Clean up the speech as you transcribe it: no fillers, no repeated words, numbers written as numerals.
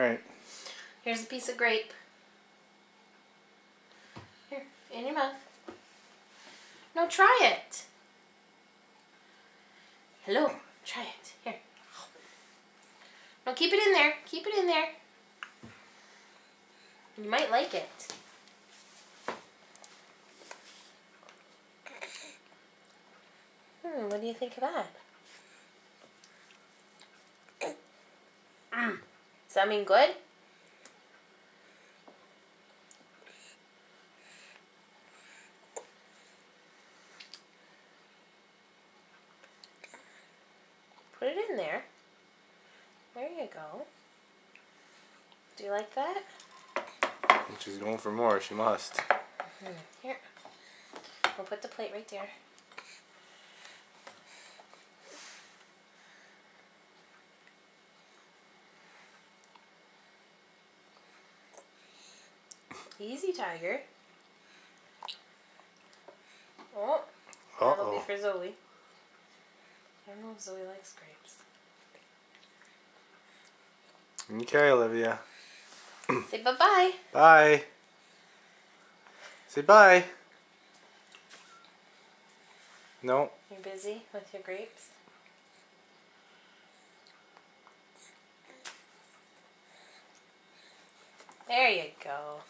Alright. Here's a piece of grape. Here, in your mouth. No, try it. Hello, try it. Here. No, keep it in there. Keep it in there. You might like it. What do you think of that? Does that mean good? Put it in there. There you go. Do you like that? She's going for more. She must. Here. We'll put the plate right there. Easy, Tiger. Oh, that'll be for Zoe. I don't know if Zoe likes grapes. Okay, Olivia. Say bye-bye. Bye. Say bye. No. You busy with your grapes? There you go.